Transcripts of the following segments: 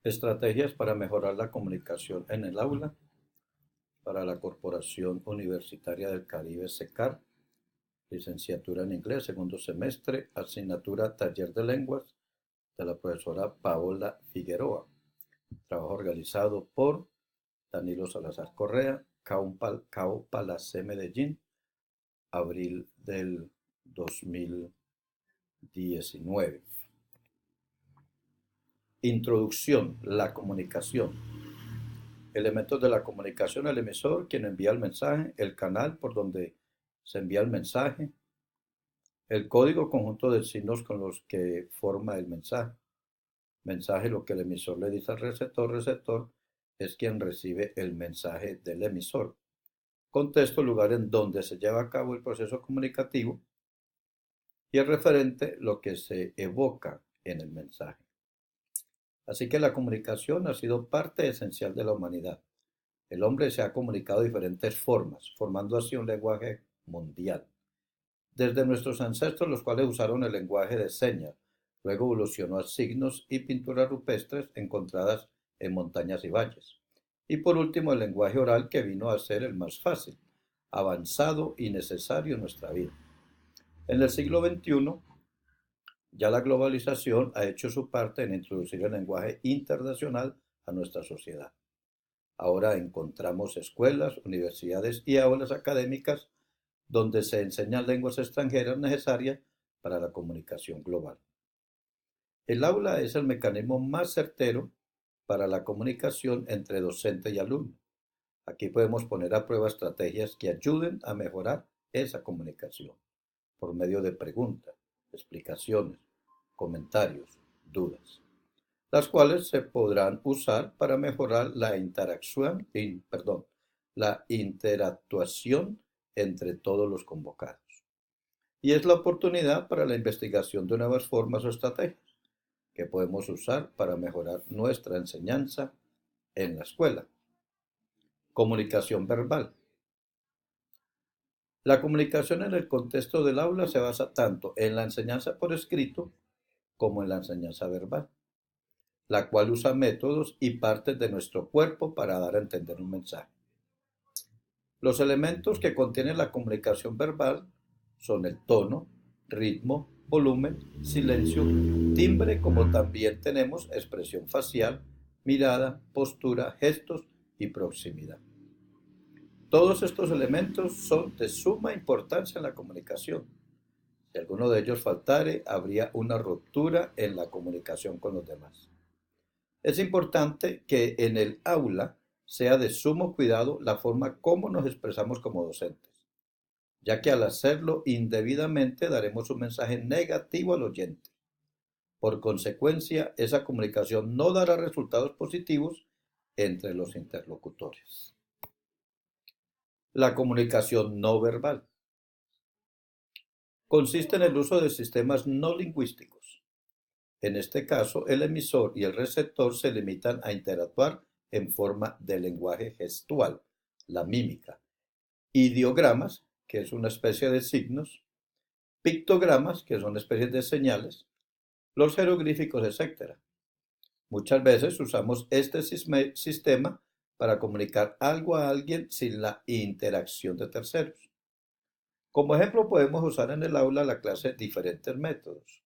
Estrategias para mejorar la comunicación en el aula para la Corporación Universitaria del Caribe, CECAR, licenciatura en inglés, segundo semestre, asignatura Taller de Lenguas, de la profesora Paola Figueroa. Trabajo organizado por Danilo Salazar Correa, CAUPA C Medellín, abril del 2019. Introducción, la comunicación. Elementos de la comunicación: el emisor, quien envía el mensaje; el canal por donde se envía el mensaje; el código, conjunto de signos con los que forma el mensaje. Mensaje, lo que el emisor le dice al receptor. Receptor es quien recibe el mensaje del emisor. Contexto, lugar en donde se lleva a cabo el proceso comunicativo. Y el referente, lo que se evoca en el mensaje. Así que la comunicación ha sido parte esencial de la humanidad. El hombre se ha comunicado de diferentes formas, formando así un lenguaje mundial. Desde nuestros ancestros, los cuales usaron el lenguaje de señas, luego evolucionó a signos y pinturas rupestres encontradas en montañas y valles. Y por último, el lenguaje oral, que vino a ser el más fácil, avanzado y necesario en nuestra vida. En el siglo XXI, ya la globalización ha hecho su parte en introducir el lenguaje internacional a nuestra sociedad. Ahora encontramos escuelas, universidades y aulas académicas donde se enseñan lenguas extranjeras necesarias para la comunicación global. El aula es el mecanismo más certero para la comunicación entre docente y alumno. Aquí podemos poner a prueba estrategias que ayuden a mejorar esa comunicación por medio de preguntas, explicaciones, comentarios, dudas, las cuales se podrán usar para mejorar la interactuación entre todos los convocados. Y es la oportunidad para la investigación de nuevas formas o estrategias que podemos usar para mejorar nuestra enseñanza en la escuela. Comunicación verbal. La comunicación en el contexto del aula se basa tanto en la enseñanza por escrito como en la enseñanza verbal, la cual usa métodos y partes de nuestro cuerpo para dar a entender un mensaje. Los elementos que contiene la comunicación verbal son el tono, ritmo, volumen, silencio, timbre, como también tenemos expresión facial, mirada, postura, gestos y proximidad. Todos estos elementos son de suma importancia en la comunicación. Si alguno de ellos faltare, habría una ruptura en la comunicación con los demás. Es importante que en el aula sea de sumo cuidado la forma como nos expresamos como docentes, ya que al hacerlo indebidamente daremos un mensaje negativo al oyente. Por consecuencia, esa comunicación no dará resultados positivos entre los interlocutores. La comunicación no verbal consiste en el uso de sistemas no lingüísticos. En este caso, el emisor y el receptor se limitan a interactuar en forma de lenguaje gestual, la mímica, ideogramas, que es una especie de signos, pictogramas, que son especies de señales, los jeroglíficos, etc. Muchas veces usamos este sistema para comunicar algo a alguien sin la interacción de terceros. Como ejemplo, podemos usar en el aula la clase diferentes métodos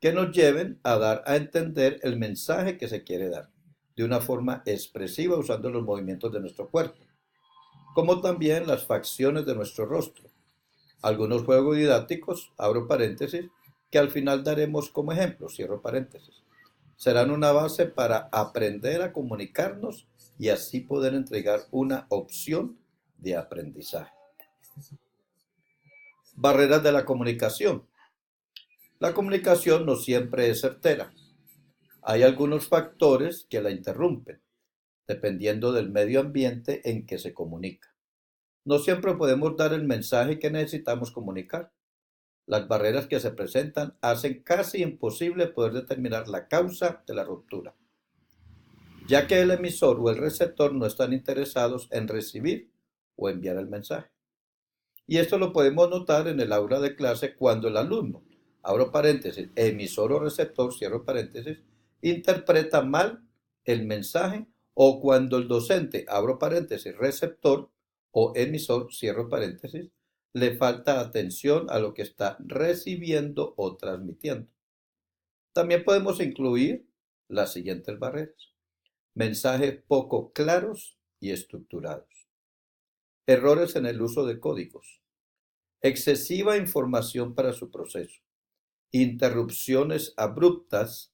que nos lleven a dar a entender el mensaje que se quiere dar de una forma expresiva usando los movimientos de nuestro cuerpo, como también las facciones de nuestro rostro. Algunos juegos didácticos, abro paréntesis, que al final daremos como ejemplo, cierro paréntesis, serán una base para aprender a comunicarnos y así poder entregar una opción de aprendizaje. Barreras de la comunicación. La comunicación no siempre es certera. Hay algunos factores que la interrumpen, dependiendo del medio ambiente en que se comunica. No siempre podemos dar el mensaje que necesitamos comunicar. Las barreras que se presentan hacen casi imposible poder determinar la causa de la ruptura, ya que el emisor o el receptor no están interesados en recibir o enviar el mensaje. Y esto lo podemos notar en el aula de clase cuando el alumno, abro paréntesis, emisor o receptor, cierro paréntesis, interpreta mal el mensaje o cuando el docente, abro paréntesis, receptor o emisor, cierro paréntesis, le falta atención a lo que está recibiendo o transmitiendo. También podemos incluir las siguientes barreras: mensajes poco claros y estructurados, errores en el uso de códigos, excesiva información para su proceso, interrupciones abruptas,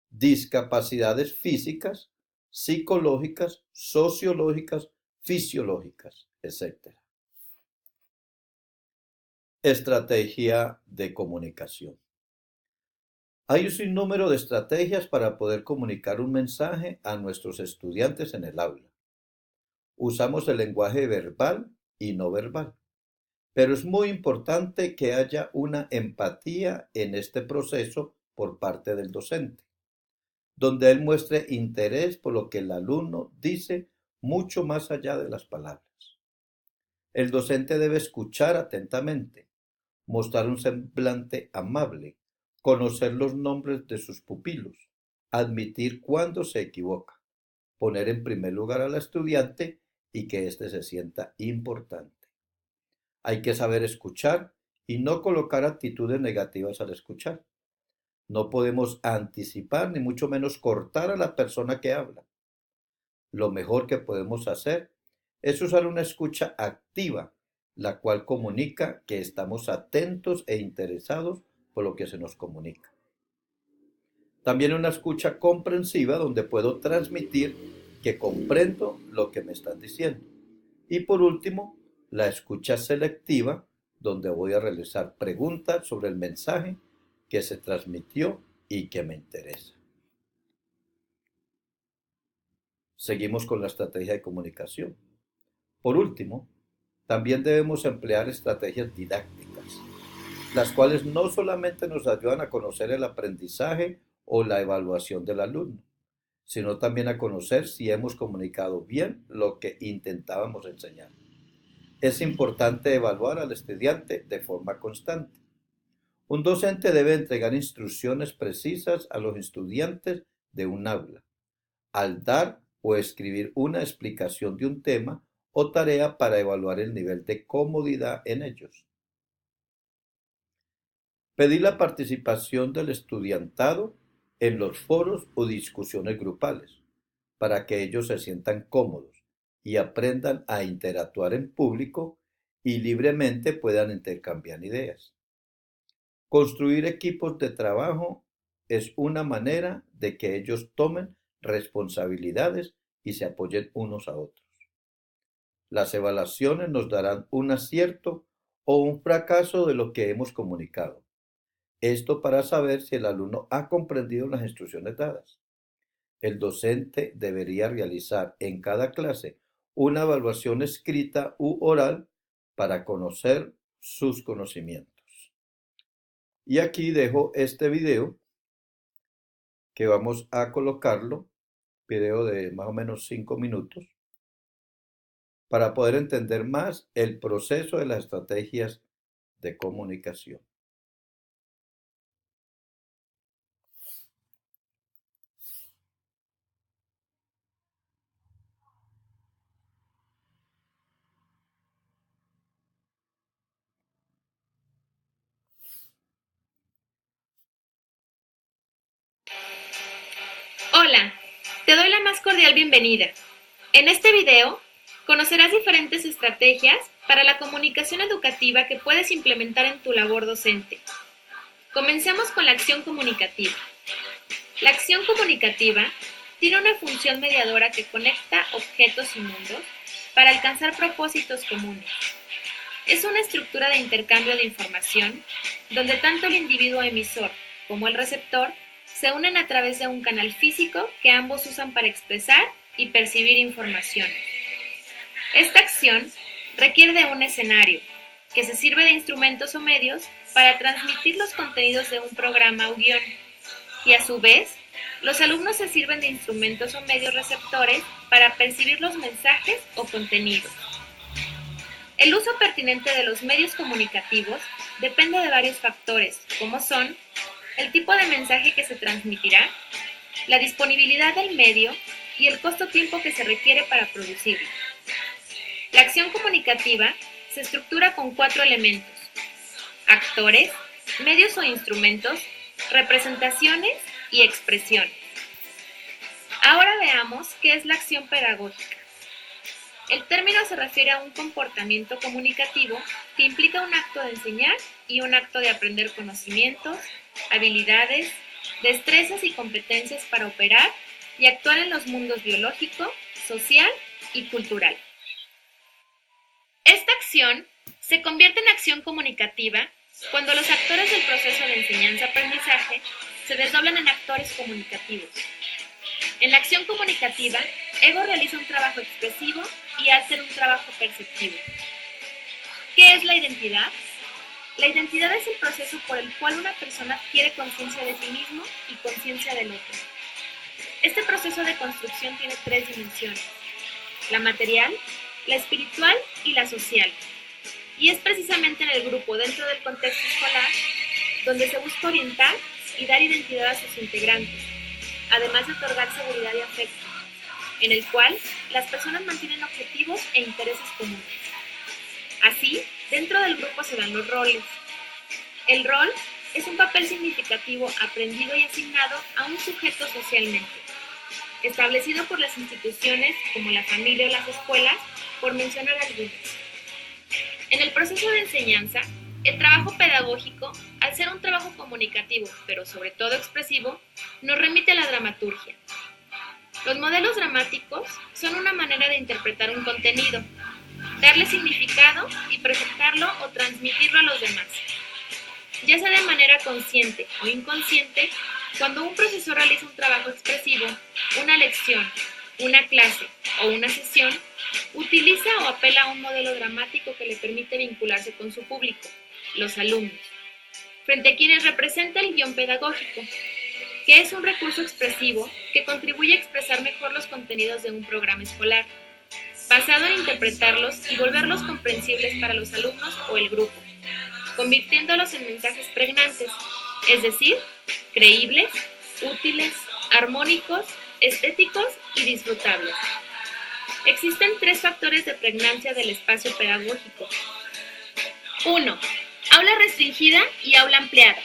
discapacidades físicas, psicológicas, sociológicas, fisiológicas, etc. Estrategia de comunicación. Hay un sinnúmero de estrategias para poder comunicar un mensaje a nuestros estudiantes en el aula. Usamos el lenguaje verbal y no verbal, pero es muy importante que haya una empatía en este proceso por parte del docente, donde él muestre interés por lo que el alumno dice mucho más allá de las palabras. El docente debe escuchar atentamente, mostrar un semblante amable, conocer los nombres de sus pupilos, admitir cuando se equivoca, poner en primer lugar al estudiante y que éste se sienta importante. Hay que saber escuchar y no colocar actitudes negativas al escuchar. No podemos anticipar ni mucho menos cortar a la persona que habla. Lo mejor que podemos hacer es usar una escucha activa, la cual comunica que estamos atentos e interesados por lo que se nos comunica. También una escucha comprensiva donde puedo transmitir que comprendo lo que me están diciendo. Y por último, la escucha selectiva donde voy a realizar preguntas sobre el mensaje que se transmitió y que me interesa. Seguimos con la estrategia de comunicación. Por último, también debemos emplear estrategias didácticas, las cuales no solamente nos ayudan a conocer el aprendizaje o la evaluación del alumno, sino también a conocer si hemos comunicado bien lo que intentábamos enseñar. Es importante evaluar al estudiante de forma constante. Un docente debe entregar instrucciones precisas a los estudiantes de un aula, al dar o escribir una explicación de un tema o tarea para evaluar el nivel de comodidad en ellos. Pedir la participación del estudiantado en los foros o discusiones grupales, para que ellos se sientan cómodos y aprendan a interactuar en público y libremente puedan intercambiar ideas. Construir equipos de trabajo es una manera de que ellos tomen responsabilidades y se apoyen unos a otros. Las evaluaciones nos darán un acierto o un fracaso de lo que hemos comunicado. Esto para saber si el alumno ha comprendido las instrucciones dadas. El docente debería realizar en cada clase una evaluación escrita u oral para conocer sus conocimientos. Y aquí dejo este video que vamos a colocarlo, video de más o menos 5 minutos, para poder entender más el proceso de las estrategias de comunicación. Hola, te doy la más cordial bienvenida. En este video conocerás diferentes estrategias para la comunicación educativa que puedes implementar en tu labor docente. Comencemos con la acción comunicativa. La acción comunicativa tiene una función mediadora que conecta objetos y mundos para alcanzar propósitos comunes. Es una estructura de intercambio de información donde tanto el individuo emisor como el receptor se unen a través de un canal físico que ambos usan para expresar y percibir información. Esta acción requiere de un escenario, que se sirve de instrumentos o medios para transmitir los contenidos de un programa o guión, y a su vez, los alumnos se sirven de instrumentos o medios receptores para percibir los mensajes o contenidos. El uso pertinente de los medios comunicativos depende de varios factores, como son el tipo de mensaje que se transmitirá, la disponibilidad del medio y el costo-tiempo que se requiere para producirlo. La acción comunicativa se estructura con 4 elementos: actores, medios o instrumentos, representaciones y expresiones. Ahora veamos qué es la acción pedagógica. El término se refiere a un comportamiento comunicativo que implica un acto de enseñar y un acto de aprender conocimientos, habilidades, destrezas y competencias para operar y actuar en los mundos biológico, social y cultural. Esta acción se convierte en acción comunicativa cuando los actores del proceso de enseñanza-aprendizaje se desdoblan en actores comunicativos. En la acción comunicativa, Ego realiza un trabajo expresivo y Alter un trabajo perceptivo. ¿Qué es la identidad? La identidad es el proceso por el cual una persona adquiere conciencia de sí mismo y conciencia del otro. Este proceso de construcción tiene 3 dimensiones: la material, la espiritual y la social. Y es precisamente en el grupo, dentro del contexto escolar, donde se busca orientar y dar identidad a sus integrantes, además de otorgar seguridad y afecto, en el cual las personas mantienen objetivos e intereses comunes. Así, dentro del grupo se dan los roles. El rol es un papel significativo aprendido y asignado a un sujeto socialmente, establecido por las instituciones como la familia o las escuelas, por mencionar algunas. En el proceso de enseñanza, el trabajo pedagógico, al ser un trabajo comunicativo, pero sobre todo expresivo, nos remite a la dramaturgia. Los modelos dramáticos son una manera de interpretar un contenido, darle significado y presentarlo o transmitirlo a los demás. Ya sea de manera consciente o inconsciente, cuando un profesor realiza un trabajo expresivo, una lección, una clase o una sesión, utiliza o apela a un modelo dramático que le permite vincularse con su público, los alumnos, frente a quienes representa el guión pedagógico, que es un recurso expresivo que contribuye a expresar mejor los contenidos de un programa escolar, basado en interpretarlos y volverlos comprensibles para los alumnos o el grupo, convirtiéndolos en mensajes pregnantes, es decir, creíbles, útiles, armónicos, estéticos y disfrutables. Existen 3 factores de pregnancia del espacio pedagógico. 1. Aula restringida y aula ampliada.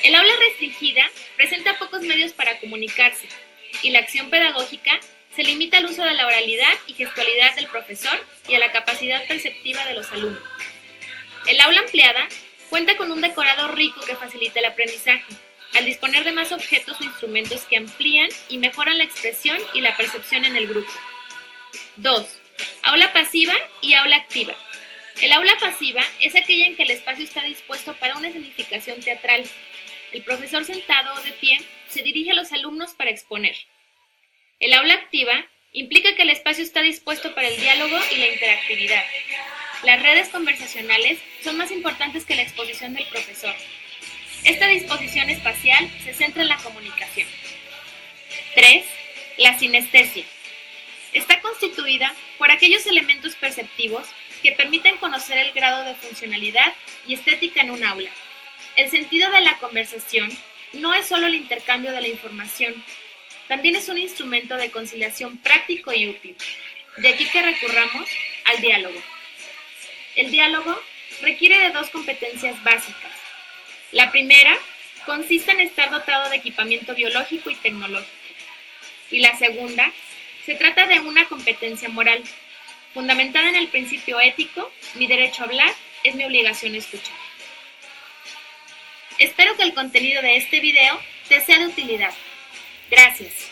El aula restringida presenta pocos medios para comunicarse y la acción pedagógica se limita al uso de la oralidad y gestualidad del profesor y a la capacidad perceptiva de los alumnos. El aula ampliada cuenta con un decorado rico que facilita el aprendizaje, al disponer de más objetos o instrumentos que amplían y mejoran la expresión y la percepción en el grupo. 2. Aula pasiva y aula activa. El aula pasiva es aquella en que el espacio está dispuesto para una escenificación teatral. El profesor sentado o de pie se dirige a los alumnos para exponer. El aula activa implica que el espacio está dispuesto para el diálogo y la interactividad. Las redes conversacionales son más importantes que la exposición del profesor. Esta disposición espacial se centra en la comunicación. 3. La sinestesia. Está constituida por aquellos elementos perceptivos que permiten conocer el grado de funcionalidad y estética en un aula. El sentido de la conversación no es solo el intercambio de la información, también es un instrumento de conciliación práctico y útil. De aquí que recurramos al diálogo. El diálogo requiere de 2 competencias básicas. La primera consiste en estar dotado de equipamiento biológico y tecnológico. Y la segunda se trata de una competencia moral, fundamentada en el principio ético: mi derecho a hablar es mi obligación escuchar. Espero que el contenido de este video te sea de utilidad. Gracias.